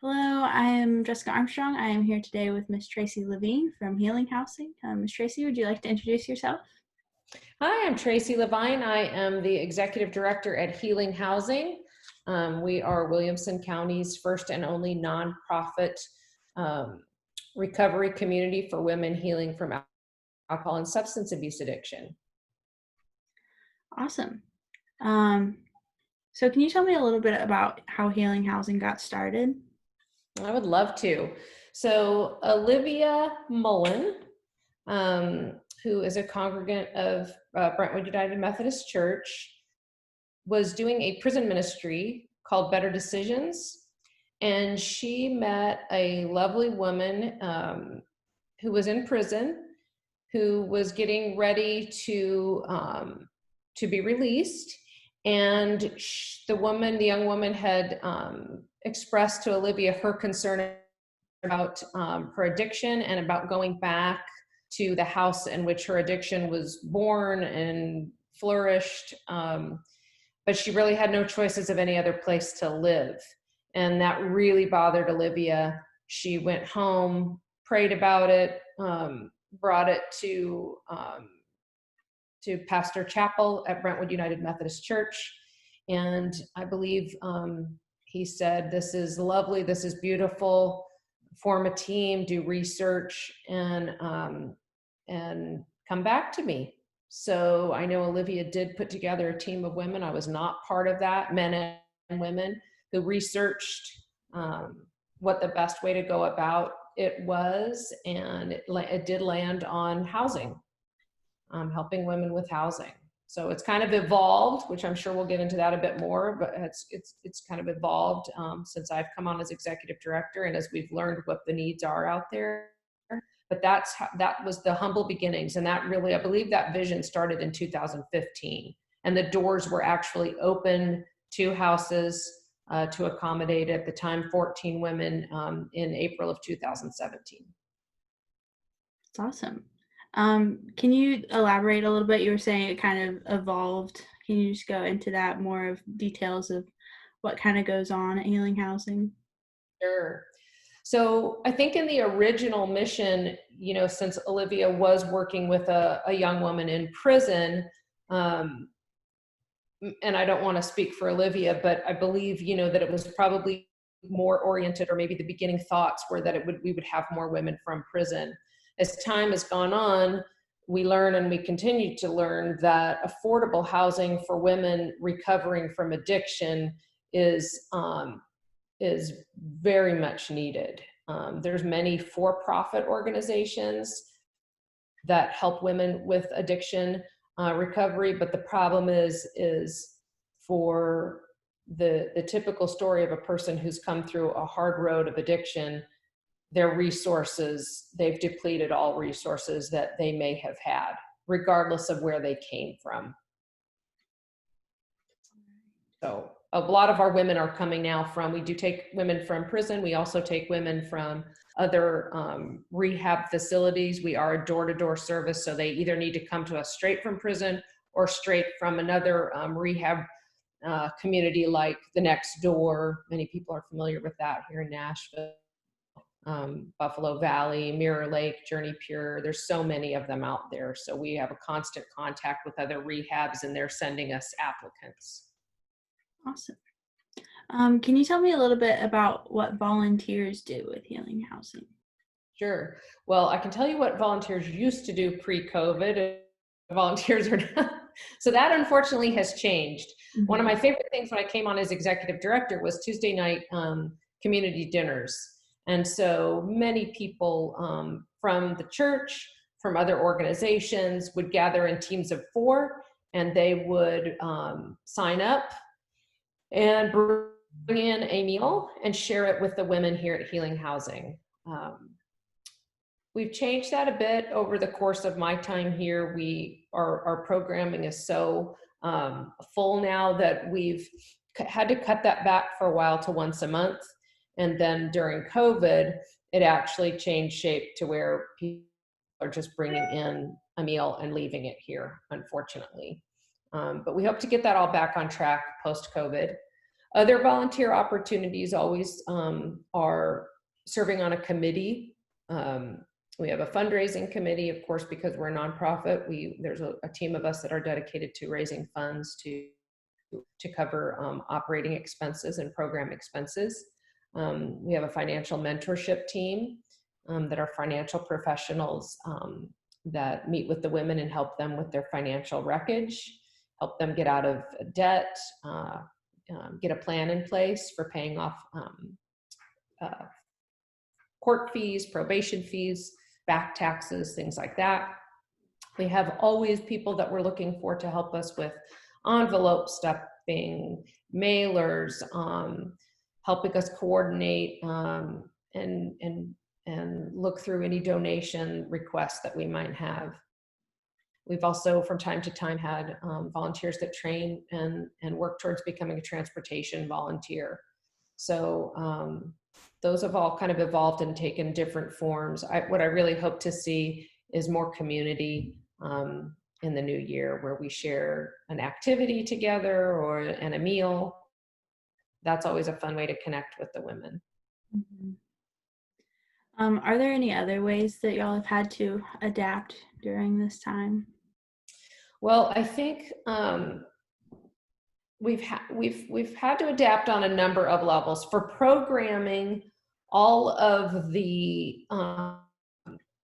Hello, I am Jessica Armstrong. I am here today with Miss Tracey Levine from Healing Housing. Miss Tracey, would you like to introduce yourself? Hi, I'm Tracey Levine. I am the Executive Director at Healing Housing. We are Williamson County's first and only nonprofit recovery community for women healing from alcohol and substance abuse addiction. Awesome. So can you tell me a little bit about how Healing Housing got started? I would love to. So Olivia Mullen, who is a congregant of Brentwood United Methodist Church, was doing a prison ministry called Better Decisions. And she met a lovely woman who was in prison, who was getting ready to be released. And the young woman had expressed to Olivia her concern about her addiction and about going back to the house in which her addiction was born and flourished. But she really had no choices of any other place to live. And that really bothered Olivia. She went home, prayed about it, brought it to Pastor Chapel at Brentwood United Methodist Church. And I believe he said, "This is lovely, this is beautiful, form a team, do research, and come back to me." So I know Olivia did put together a team of women. I was not part of that, men and women, who researched what the best way to go about it was, and it did land on housing, helping women with housing. So it's kind of evolved, which I'm sure we'll get into that a bit more, but it's kind of evolved since I've come on as executive director and as we've learned what the needs are out there. But that was the humble beginnings. And that really, I believe that vision started in 2015. And the doors were actually open to houses to accommodate, at the time, 14 women in April of 2017. It's awesome. Can you elaborate a little bit? You were saying it kind of evolved. Can you just go into that more of details of what kind of goes on at Healing Housing? Sure. So I think in the original mission, since Olivia was working with a young woman in prison, and I don't want to speak for Olivia, but I believe, that it was probably more oriented, or maybe the beginning thoughts were that we would have more women from prison. As time has gone on, we learn, and we continue to learn, that affordable housing for women recovering from addiction is very much needed. There's many for-profit organizations that help women with addiction recovery, but the problem is for the typical story of a person who's come through a hard road of addiction, their resources, they've depleted all resources that they may have had, regardless of where they came from. So a lot of our women are coming now from, we do take women from prison. We also take women from other rehab facilities. We are a door-to-door service, so they either need to come to us straight from prison or straight from another rehab community like the Next Door. Many people are familiar with that here in Nashville. Buffalo Valley, Mirror Lake, Journey Pure. There's so many of them out there. So we have a constant contact with other rehabs, and they're sending us applicants. Awesome. Can you tell me a little bit about what volunteers do with Healing Housing? Sure. Well, I can tell you what volunteers used to do pre-COVID. Volunteers are not. So that unfortunately has changed. Mm-hmm. One of my favorite things when I came on as executive director was Tuesday night community dinners. And so many people from the church, from other organizations would gather in teams of 4, and they would sign up and bring in a meal and share it with the women here at Healing Housing. We've changed that a bit over the course of my time here. Our programming is so full now that we've had to cut that back for a while to once a month. And then during COVID, it actually changed shape to where people are just bringing in a meal and leaving it here, unfortunately. But we hope to get that all back on track post-COVID. Other volunteer opportunities always are serving on a committee. We have a fundraising committee, of course, because we're a nonprofit. There's a team of us that are dedicated to raising funds to cover operating expenses and program expenses. We have a financial mentorship team that are financial professionals that meet with the women and help them with their financial wreckage, help them get out of debt, get a plan in place for paying off court fees, probation fees, back taxes, things like that. We have always people that we're looking for to help us with envelope stuffing, mailers, helping us coordinate and look through any donation requests that we might have. We've also, from time to time, had volunteers that train and work towards becoming a transportation volunteer. So those have all kind of evolved and taken different forms. What I really hope to see is more community in the new year, where we share an activity together and a meal. That's always a fun way to connect with the women. Mm-hmm. Are there any other ways that y'all have had to adapt during this time? Well, I think we've had to adapt on a number of levels. For programming, all of the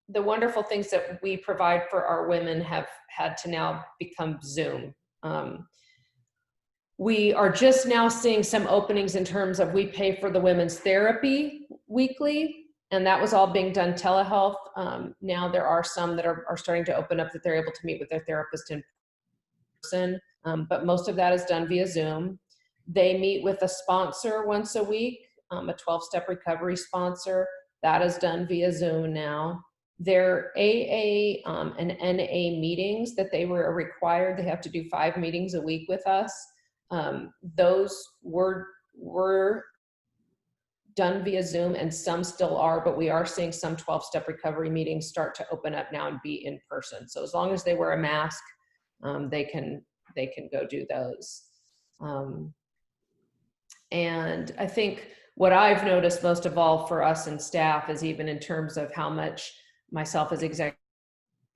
wonderful things that we provide for our women have had to now become Zoom. We are just now seeing some openings in terms of we pay for the women's therapy weekly, and that was all being done telehealth. Now there are some that are starting to open up that they're able to meet with their therapist in person, but most of that is done via Zoom. They meet with a sponsor once a week, a 12-step recovery sponsor. That is done via Zoom now. Their AA and NA meetings that they were required, they have to do 5 meetings a week with us. Those were done via Zoom, and some still are, but we are seeing some 12-step recovery meetings start to open up now and be in person. So as long as they wear a mask, they can go do those. And I think what I've noticed most of all for us and staff is, even in terms of how much myself as executive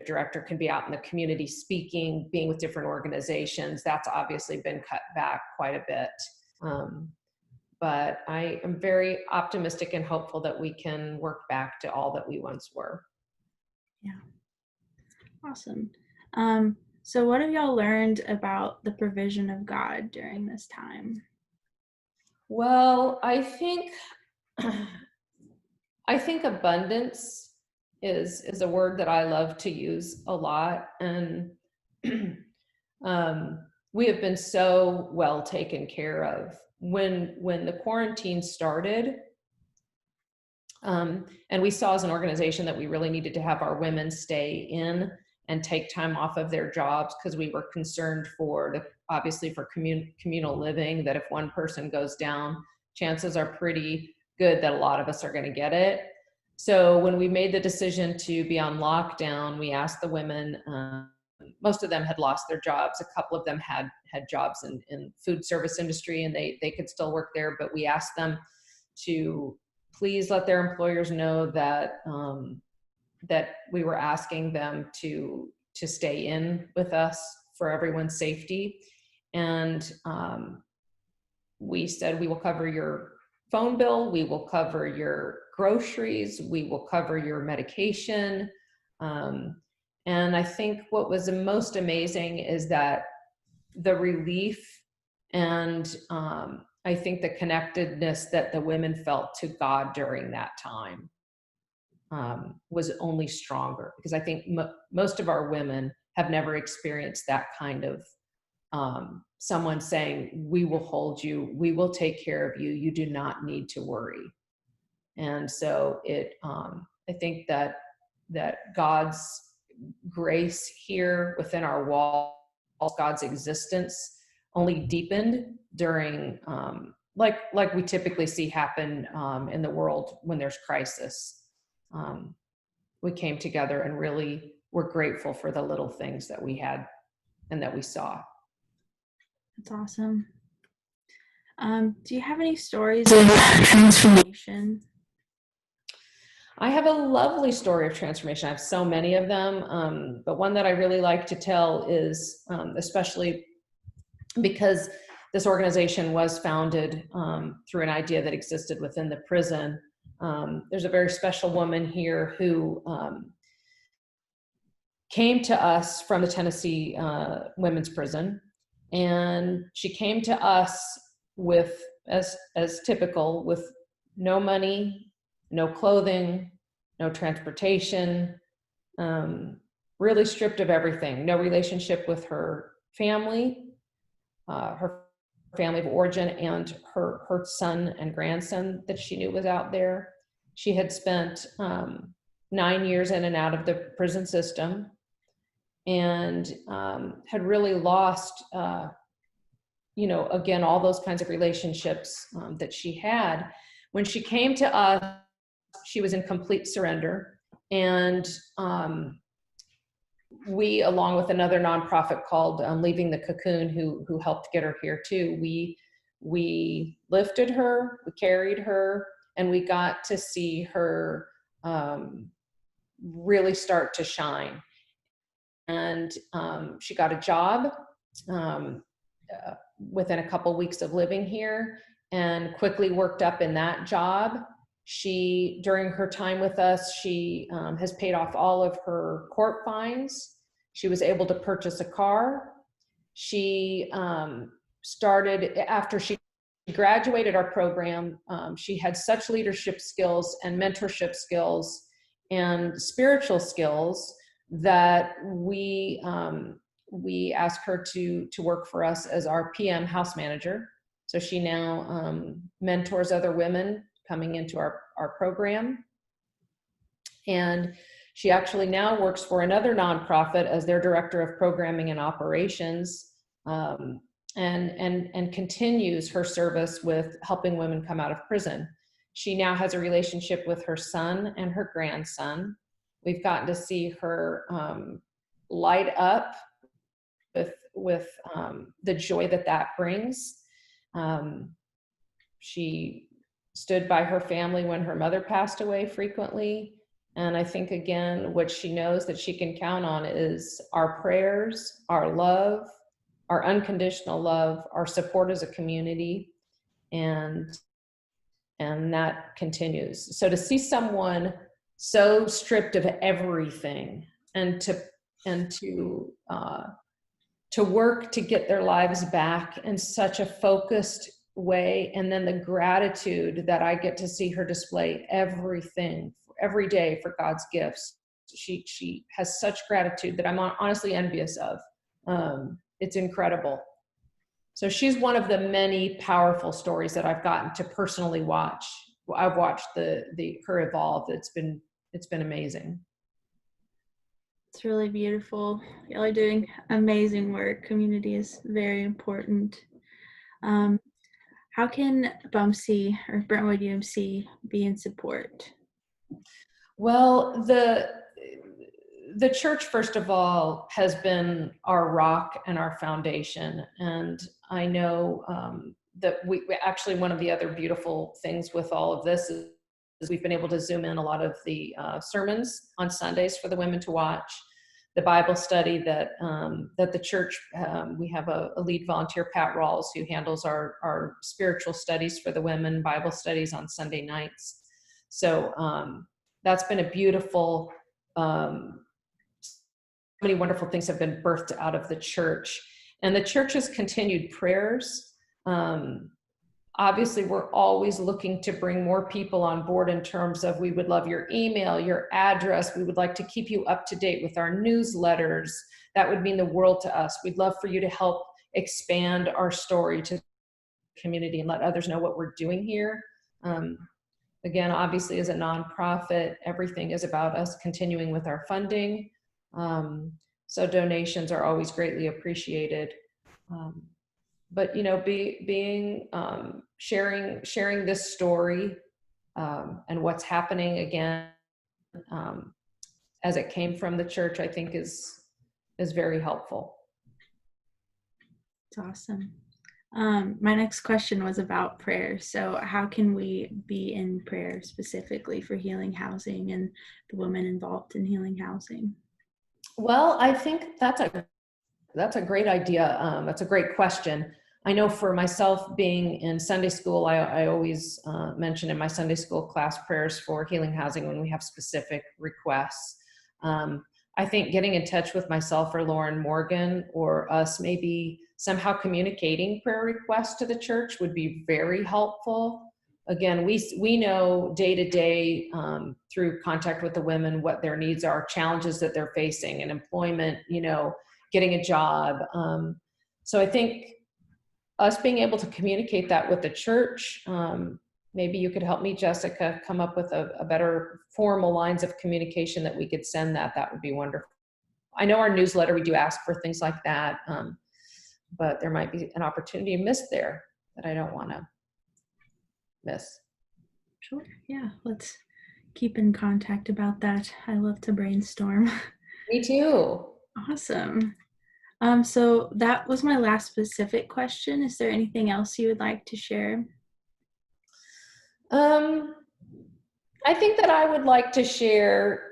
director can be out in the community speaking, being with different organizations, that's obviously been cut back quite a bit. But I am very optimistic and hopeful that we can work back to all that we once were. Yeah. Awesome. So what have y'all learned about the provision of God during this time? Well, I think abundance is a word that I love to use a lot, and we have been so well taken care of. When the quarantine started, and we saw as an organization that we really needed to have our women stay in and take time off of their jobs, because we were concerned obviously for communal living, that if one person goes down, chances are pretty good that a lot of us are going to get it. So when we made the decision to be on lockdown, we asked the women, most of them had lost their jobs. A couple of them had jobs in food service industry, and they could still work there, but we asked them to please let their employers know that that we were asking them to stay in with us for everyone's safety. And we said, we will cover your phone bill, we will cover your groceries, we will cover your medication. And I think what was the most amazing is that the relief and I think the connectedness that the women felt to God during that time was only stronger, because I think most of our women have never experienced that kind of someone saying, we will hold you, we will take care of you, you do not need to worry. And so I think that God's grace here within our walls, God's existence, only deepened during like we typically see happen in the world when there's crisis. We came together and really were grateful for the little things that we had and that we saw. That's awesome. Do you have any stories of transformation? I have a lovely story of transformation. I have so many of them, but one that I really like to tell is, especially because this organization was founded through an idea that existed within the prison. There's a very special woman here who came to us from the Tennessee women's prison, and she came to us with, as typical, with no money, no clothing, no transportation, really stripped of everything. No relationship with her family, her family of origin, and her son and grandson that she knew was out there. She had spent 9 years in and out of the prison system, and had really lost, again, all those kinds of relationships that she had. When she came to us, she was in complete surrender. And we, along with another nonprofit called Leaving the Cocoon, who helped get her here too, we lifted her, we carried her, and we got to see her really start to shine. And she got a job within a couple weeks of living here, and quickly worked up in that job. She, during her time with us, she has paid off all of her court fines. She was able to purchase a car. She started, after she graduated our program, she had such leadership skills and mentorship skills and spiritual skills that we asked her to work for us as our PM house manager. So she now mentors other women coming into our program. And she actually now works for another nonprofit as their director of programming and operations, and continues her service with helping women come out of prison. She now has a relationship with her son and her grandson. We've gotten to see her light up with the joy that brings. She stood by her family when her mother passed away frequently. And I think, again, what she knows that she can count on is our prayers, our love, our unconditional love, our support as a community, and that continues. So to see someone so stripped of everything, and to work to get their lives back in such a focused way, and then the gratitude that I get to see her display every day for God's gifts. She has such gratitude that I'm honestly envious of. It's incredible. So she's one of the many powerful stories that I've gotten to personally watch. I've watched her evolve. It's been amazing. It's really beautiful. Y'all are doing amazing work. Community is very important. How can BUMC or Brentwood UMC be in support? Well, the church, first of all, has been our rock and our foundation. And I know that we actually, one of the other beautiful things with all of this is we've been able to zoom in a lot of the sermons on Sundays for the women to watch. The Bible study that the church, we have a lead volunteer, Pat Rawls, who handles our spiritual studies for the women, Bible studies on Sunday nights. So that's been a beautiful, so many wonderful things have been birthed out of the church. And the church's continued prayers. Obviously, we're always looking to bring more people on board in terms of, we would love your email, your address. We would like to keep you up to date with our newsletters. That would mean the world to us. We'd love for you to help expand our story to the community and let others know what we're doing here. Again, obviously, as a nonprofit, everything is about us continuing with our funding. So donations are always greatly appreciated. But sharing this story and what's happening again as it came from the church, I think is very helpful. It's awesome. My next question was about prayer. So, how can we be in prayer specifically for healing housing and the women involved in healing housing? Well, I think that's a great idea. That's a great question. I know for myself, being in Sunday school, I always mention in my Sunday school class prayers for healing housing when we have specific requests. Um, I think getting in touch with myself or Lauren Morgan or us maybe somehow communicating prayer requests to the church would be very helpful. Again, we know day to day through contact with the women what their needs are, challenges that they're facing, and employment, getting a job. So I think us being able to communicate that with the church, maybe you could help me, Jessica, come up with a better formal lines of communication that we could send that would be wonderful. I know our newsletter, we do ask for things like that, but there might be an opportunity missed there that I don't want to miss. Sure. Yeah. Let's keep in contact about that. I love to brainstorm. Me too. Awesome. So that was my last specific question. Is there anything else you would like to share? Um, I think that I would like to share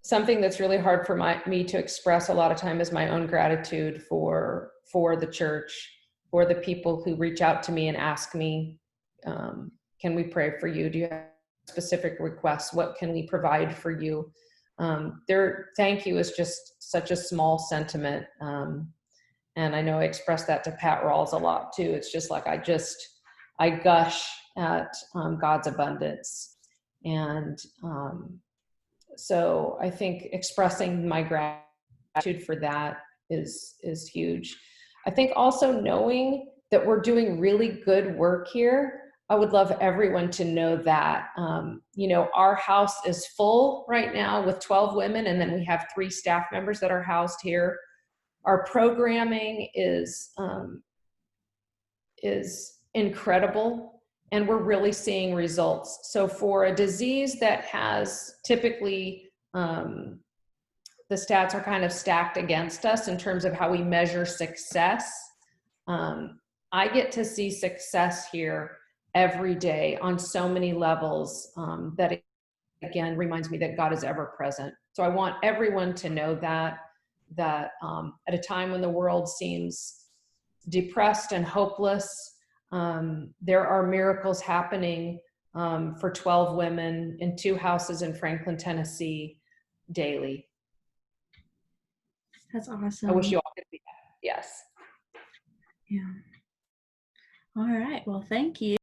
something that's really hard for me to express a lot of time is my own gratitude for the church, for the people who reach out to me and ask me, can we pray for you? Do you have specific requests? What can we provide for you? Thank you is just such a small sentiment. And I know I express that to Pat Rawls a lot too. It's just like, I gush at God's abundance. And so I think expressing my gratitude for that is huge. I think also knowing that we're doing really good work here. I would love everyone to know that, our house is full right now with 12 women, and then we have 3 staff members that are housed here. Our programming is incredible, and we're really seeing results. So for a disease that has typically, the stats are kind of stacked against us in terms of how we measure success. I get to see success here every day on so many levels, that again reminds me that God is ever present. So I want everyone to know that at a time when the world seems depressed and hopeless, there are miracles happening for 12 women in 2 houses in Franklin, Tennessee daily. That's awesome. I wish you all could see that. Yes. Yeah. All right. Well, thank you.